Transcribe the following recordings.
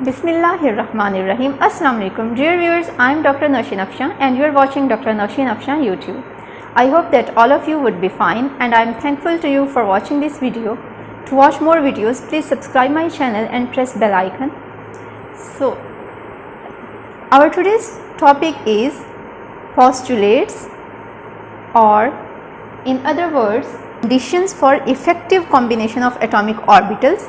Bismillahirrahmanirrahim. Assalamu alaikum. Dear viewers, I am Dr. Nausheen Afshan and you are watching Dr. Nausheen Afshan YouTube. I hope that all of you would be fine and I am thankful to you for watching this video. To watch more videos, please subscribe my channel and press bell icon. So, our today's topic is postulates, or in other words, conditions for effective combination of atomic orbitals.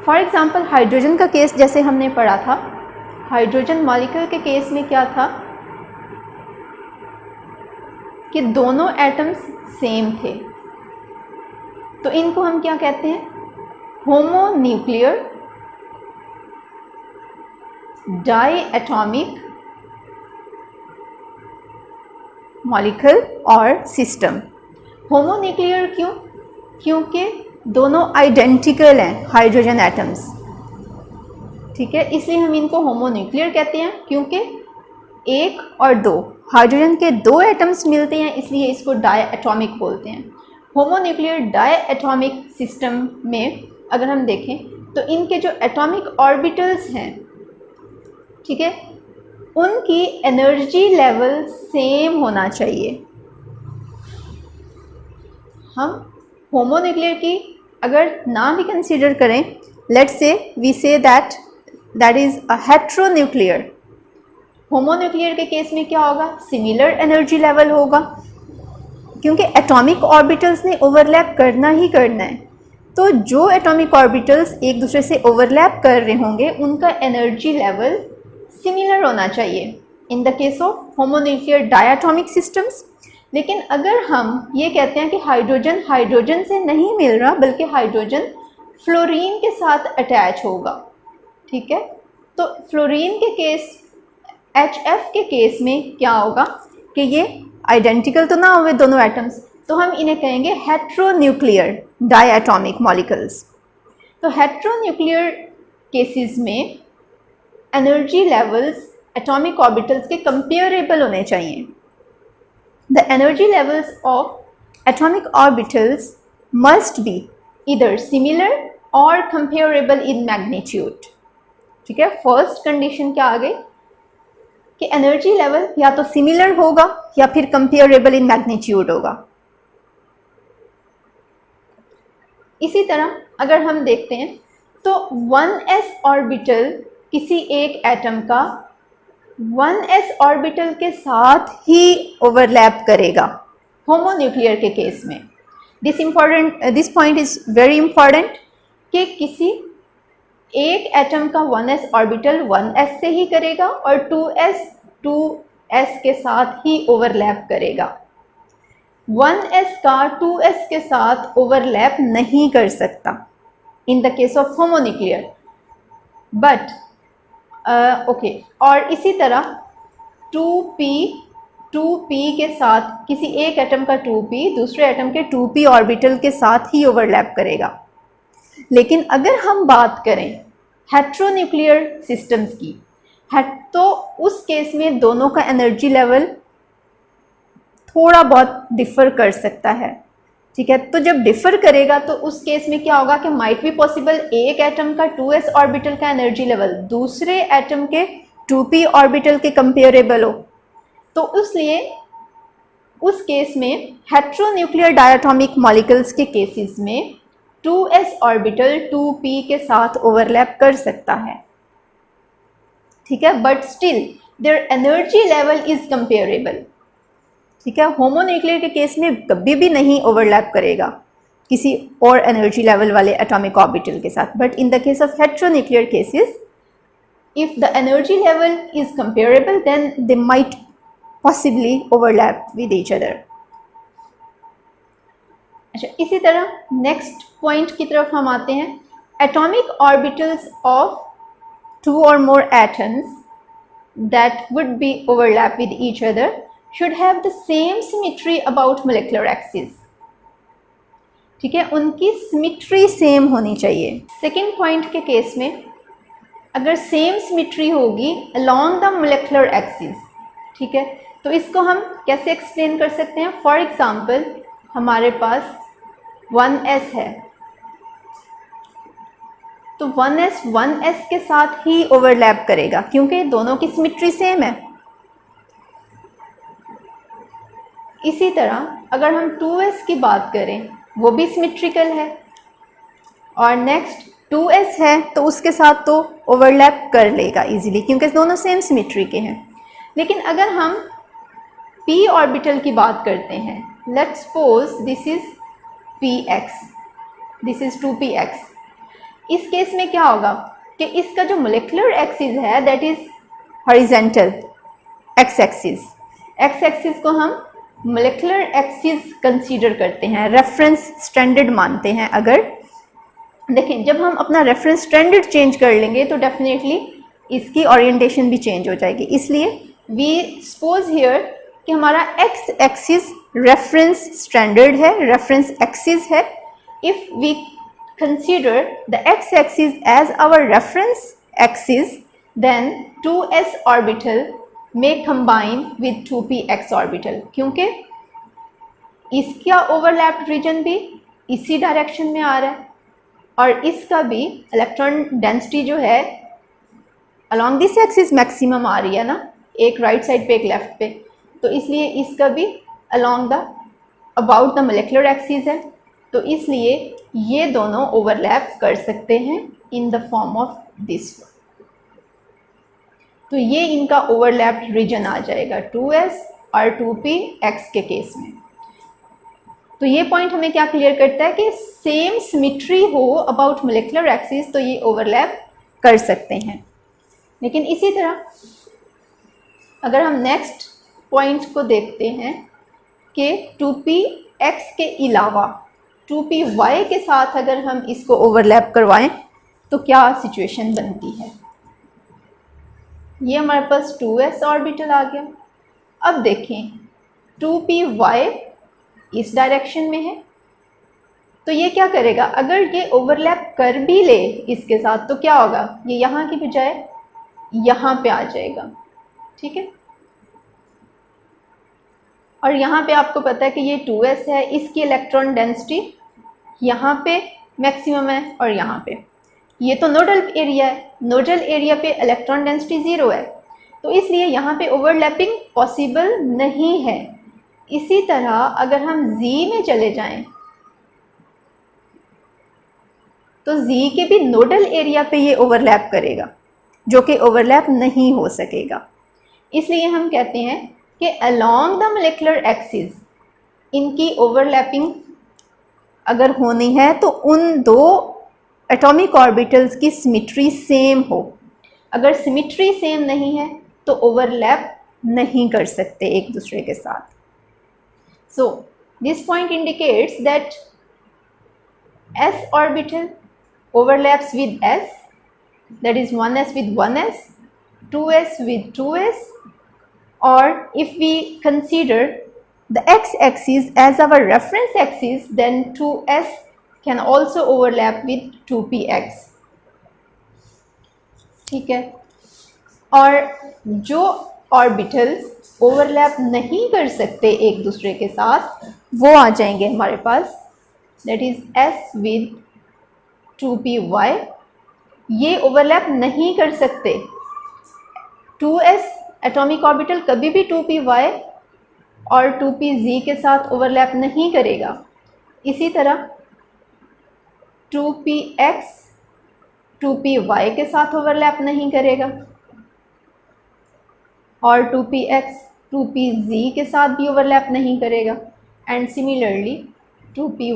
For example hydrogen का case जैसे हमने पढ़ा था, hydrogen molecule के case में क्या था कि दोनों एटम्स सेम थे, तो इनको हम क्या कहते हैं, होमोन्यूक्लियर डायएटॉमिक मॉलिक्यूल और सिस्टम। होमोन्यूक्लियर क्यों? क्योंकि दोनों आइडेंटिकल हैं हाइड्रोजन एटम्स, ठीक है, इसलिए हम इनको होमोन्यूक्लियर कहते हैं। क्योंकि एक और दो हाइड्रोजन के दो एटम्स मिलते हैं, इसलिए इसको डायएटॉमिक बोलते हैं। होमोन्यूक्लियर डायएटॉमिक सिस्टम में अगर हम देखें तो इनके जो एटॉमिक ऑर्बिटल्स हैं, ठीक है, उनकी एनर्जी लेवल सेम होना चाहिए। हम होमोन्यूक्लियर की अगर ना भी कंसीडर करें, let's say we say that is a heteronuclear. Homonuclear के केस में क्या होगा, सिमिलर एनर्जी लेवल होगा, क्योंकि एटॉमिक ऑर्बिटल्स ने ओवरलैप करना ही करना है। तो जो एटॉमिक ऑर्बिटल्स एक दूसरे से ओवरलैप कर रहे होंगे उनका एनर्जी लेवल सिमिलर होना चाहिए in the case of homonuclear diatomic systems. लेकिन अगर हम ये कहते हैं कि हाइड्रोजन हाइड्रोजन से नहीं मिल रहा बल्कि हाइड्रोजन फ्लोरीन के साथ अटैच होगा, ठीक है, तो फ्लोरीन के केस HF के केस में क्या होगा कि ये आइडेंटिकल तो ना हुए दोनों एटम्स, तो हम इन्हें कहेंगे हेट्रोन्यूक्लियर डायएटॉमिक मॉलिक्यूल्स। तो हेट्रोन्यूक्लियर केसेस में एनर्जी लेवल्स एटॉमिक ऑर्बिटल्स के कंपेरेबल होने चाहिए। The energy levels of atomic orbitals must be either similar or comparable in magnitude, ठीक है। फर्स्ट कंडीशन क्या आ गई कि एनर्जी लेवल या तो सिमिलर होगा या फिर कंपेरेबल इन मैग्नीट्यूड होगा। इसी तरह अगर हम देखते हैं तो 1s ऑर्बिटल किसी एक एटम का 1s ऑर्बिटल के साथ ही ओवरलैप करेगा होमोन्यूक्लियर के केस में। This point is very important कि किसी एक एटम का 1s ऑर्बिटल 1s से ही करेगा और 2s के साथ ही ओवरलैप करेगा। 1s का 2s के साथ ओवरलैप नहीं कर सकता इन the case of homonuclear, but okay. और इसी तरह 2p के साथ किसी एक एटम का 2p दूसरे एटम के 2p ऑर्बिटल के साथ ही ओवरलैप करेगा। लेकिन अगर हम बात करें हेट्रोन्यूक्लियर सिस्टम्स की, तो उस केस में दोनों का एनर्जी लेवल थोड़ा बहुत डिफ़र कर सकता है, ठीक है। तो जब डिफ़र करेगा तो उस केस में क्या होगा कि माइट बी पॉसिबल एक एटम का 2s ऑर्बिटल का एनर्जी लेवल दूसरे एटम के 2p ऑर्बिटल के कंपेरेबल हो। तो इसलिए उस केस में हेट्रोन्यूक्लियर डायएटॉमिक मॉलिक्यूल्स के केसेस में 2s ऑर्बिटल 2p के साथ ओवरलैप कर सकता है, ठीक है, but still their energy level is comparable, ठीक है। होमोन्यूक्लियर के केस में कभी भी नहीं ओवरलैप करेगा किसी और एनर्जी लेवल वाले एटॉमिक ऑर्बिटल के साथ, but in the case of heteronuclear cases if the energy level is comparable then they might possibly overlap with each other. अच्छा, इसी तरह नेक्स्ट पॉइंट की तरफ हम आते हैं। Atomic orbitals of 2 or more atoms that would be overlap with each other should have the same symmetry about molecular axis, ठीक है, उनकी सिमिट्री सेम होनी चाहिए। सेकेंड पॉइंट के केस में अगर सेम सिमिट्री होगी along the molecular axis, ठीक है, तो इसको हम कैसे एक्सप्लेन कर सकते हैं। फॉर एग्जाम्पल हमारे पास 1s है, तो 1s 1s के साथ ही ओवरलैप करेगा क्योंकि दोनों की सिमेट्री सेम है। इसी तरह अगर हम 2s की बात करें वो भी सिमेट्रिकल है, और नेक्स्ट 2s है तो उसके साथ तो ओवरलैप कर लेगा इजीली क्योंकि दोनों सेम सिमेट्री के हैं। लेकिन अगर हम p ऑर्बिटल की बात करते हैं, let's suppose this is px, this is 2px, इस केस में क्या होगा कि इसका जो मोलिकुलर एक्सिस है that is horizontal x axis, x axis को हम मोलिकुलर एक्सिस कंसीडर करते हैं, रेफरेंस स्टैंडर्ड मानते हैं। अगर देखें जब हम अपना रेफरेंस स्टैंडर्ड चेंज कर लेंगे तो डेफिनेटली इसकी ओरिएंटेशन भी चेंज हो जाएगी। इसलिए वी सपोज हियर कि हमारा x एक्सिस रेफरेंस स्टैंडर्ड है, रेफरेंस एक्सिस है। If we consider the x axis as our reference axis then 2s orbital में कंबाइन विद 2px ऑर्बिटल, क्योंकि इसका ओवरलैप्ड रीजन भी इसी डायरेक्शन में आ रहा है और इसका भी इलेक्ट्रॉन डेंसिटी जो है अलॉन्ग दिस एक्सिस मैक्सिमम आ रही है ना, एक राइट साइड पे एक लेफ्ट पे, तो इसलिए इसका भी along the about the molecular axis है, तो इसलिए ये दोनों ओवरलैप कर सकते हैं in the form of this. तो ये इनका ओवरलैप्ड रीजन आ जाएगा 2s और 2px के केस में। तो ये पॉइंट हमें क्या क्लियर करता है कि सेम सिमेट्री हो अबाउट मोलिकुलर एक्सिस तो ये ओवरलैप कर सकते हैं। लेकिन इसी तरह अगर हम नेक्स्ट पॉइंट को देखते हैं कि 2px के अलावा 2py के साथ अगर हम इसको ओवरलैप करवाएं तो क्या सिचुएशन बनती है। ये हमारे पास 2s ऑर्बिटल आ गया। अब देखें 2py इस डायरेक्शन में है, तो ये क्या करेगा, अगर ये ओवरलैप कर भी ले इसके साथ तो क्या होगा, ये यहाँ की बजाय यहाँ पे आ जाएगा। ठीक है, और यहाँ पे आपको पता है कि ये 2s है, इसकी इलेक्ट्रॉन डेंसिटी यहाँ पे मैक्सिमम है और यहाँ पे ये तो नोडल एरिया है, नोडल एरिया पे इलेक्ट्रॉन डेंसिटी 0 है, तो इसलिए यहाँ पे ओवरलैपिंग पॉसिबल नहीं है। इसी तरह अगर हम Z में चले जाएं तो Z के भी नोडल एरिया पे ये ओवरलैप करेगा, जो कि ओवरलैप नहीं हो सकेगा। इसलिए हम कहते हैं कि अलोंग द मोलिकुलर एक्सिस इनकी ओवरलैपिंग अगर होनी है तो उन दो एटॉमिक ऑर्बिटल्स की सिमेट्री सेम हो। अगर सिमेट्री सेम नहीं है तो ओवरलैप नहीं कर सकते एक दूसरे के साथ। So this point indicates that s orbital overlaps with s, that is 1s with 1s, 2s with 2s, or if we consider the x-axis as our reference axis then 2s can also overlap with 2px। ठीक है, और जो orbitals overlap नहीं कर सकते एक दूसरे के साथ वो आ जाएंगे हमारे पास, that is s with 2py। ये ओवरलैप नहीं कर सकते, 2s एटॉमिक ऑर्बिटल कभी भी 2py और 2pz के साथ ओवरलैप नहीं करेगा। इसी तरह 2px 2py के साथ ओवरलैप नहीं करेगा और 2px 2pz के साथ भी ओवरलैप नहीं करेगा, एंड सिमिलरली 2py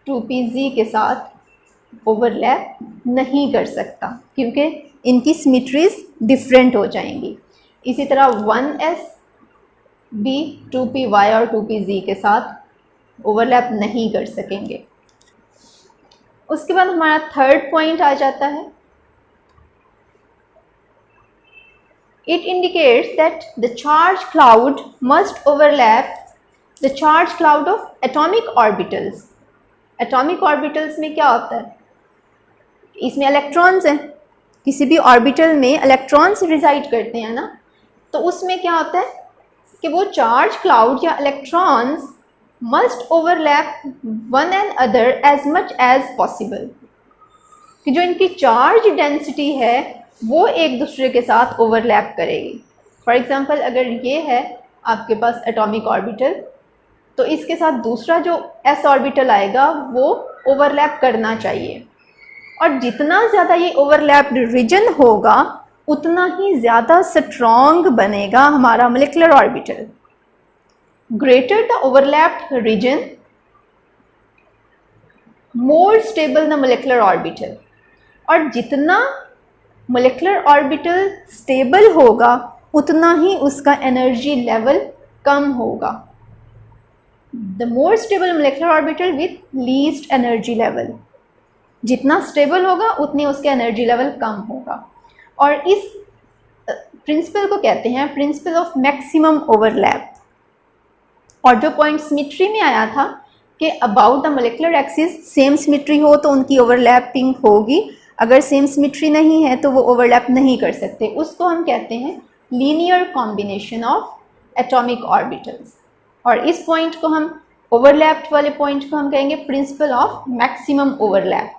2pz के साथ ओवरलैप नहीं कर सकता क्योंकि इनकी सिमेट्रीज डिफरेंट हो जाएंगी। इसी तरह 1s भी 2py और 2pz के साथ ओवरलैप नहीं कर सकेंगे। उसके बाद हमारा थर्ड पॉइंट आ जाता है, it indicates that the charge cloud must overlap the charge cloud of atomic orbitals। atomic orbitals में क्या होता है, इसमें इलेक्ट्रॉन्स हैं, किसी भी ऑर्बिटल में इलेक्ट्रॉन्स रिजाइड करते हैं ना, तो उसमें क्या होता है कि वो चार्ज क्लाउड या electrons must overlap one and other as much as possible। कि जो इनकी चार्ज डेंसिटी है वो एक दूसरे के साथ ओवरलैप करेगी। फॉर एग्जांपल अगर ये है आपके पास एटॉमिक ऑर्बिटल, तो इसके साथ दूसरा जो s ऑर्बिटल आएगा वो ओवरलैप करना चाहिए, और जितना ज़्यादा ये ओवरलैप्ड रीजन होगा उतना ही ज़्यादा स्ट्रॉन्ग बनेगा हमारा molecular orbital. Greater the overlapped region, more stable the molecular orbital. और जितना मोलिकुलर ऑर्बिटल स्टेबल होगा उतना ही उसका एनर्जी लेवल कम होगा। The more stable molecular orbital with least energy level, जितना स्टेबल होगा उतनी उसका एनर्जी लेवल कम होगा। और इस प्रिंसिपल को कहते हैं प्रिंसिपल ऑफ मैक्सिमम ओवरलैप। और जो पॉइंट सिमेट्री में आया था कि about the molecular axis same symmetry हो तो उनकी ओवरलैपिंग होगी, अगर सेम सिमेट्री नहीं है तो वो ओवरलैप नहीं कर सकते, उसको हम कहते हैं linear combination of atomic orbitals. और इस पॉइंट को हम ओवरलैप्ड वाले पॉइंट को हम कहेंगे प्रिंसिपल ऑफ मैक्सिमम ओवरलैप।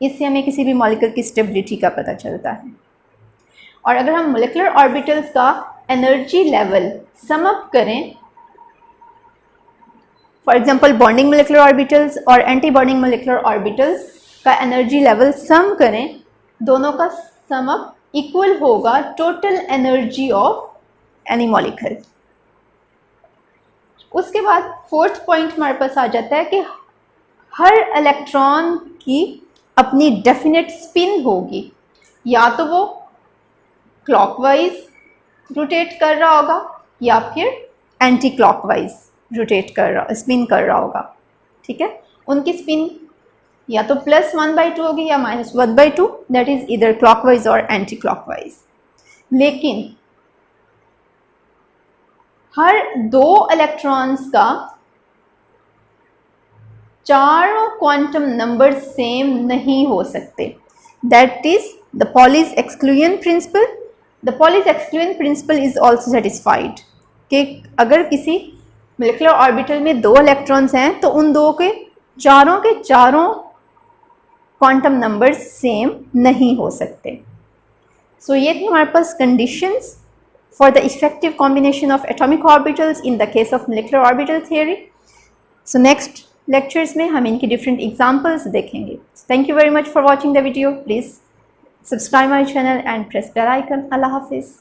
इससे हमें किसी भी मॉलिक्यूल की स्टेबिलिटी का पता चलता है। और अगर हम मोलिकुलर ऑर्बिटल्स का एनर्जी लेवल सम अप करें, for example bonding molecular orbitals और एंटी बॉन्डिंग मोलिकुलर ऑर्बिटल्स का एनर्जी लेवल सम करें, दोनों का सम अप इक्वल होगा total energy of any molecule. उसके बाद फोर्थ पॉइंट हमारे पास आ जाता है कि हर इलेक्ट्रॉन की अपनी डेफिनेट स्पिन होगी, या तो वो क्लॉकवाइज रोटेट कर रहा होगा या फिर एंटी क्लॉकवाइज स्पिन कर रहा होगा। ठीक है, उनकी स्पिन या तो +1/2 होगी या -1/2, दैट इज इधर क्लॉकवाइज और एंटी क्लॉकवाइज। लेकिन हर दो इलेक्ट्रॉन्स का चारों क्वांटम नंबर सेम नहीं हो सकते, that is the Pauli's exclusion principle. The Pauli's exclusion principle is also satisfied कि अगर किसी मोलिकुलर ऑर्बिटल में 2 इलेक्ट्रॉन्स हैं तो उन दो के चारों क्वांटम नंबर्स सेम नहीं हो सकते। सो ये थी हमारे पास conditions for the effective combination of atomic orbitals in the case of molecular orbital theory. So next lectures में हम इनकी डिफरेंट एग्जाम्पल्स देखेंगे। Thank you very much for watching the video. Please subscribe my channel and press bell icon. अल्लाह हाफिज़।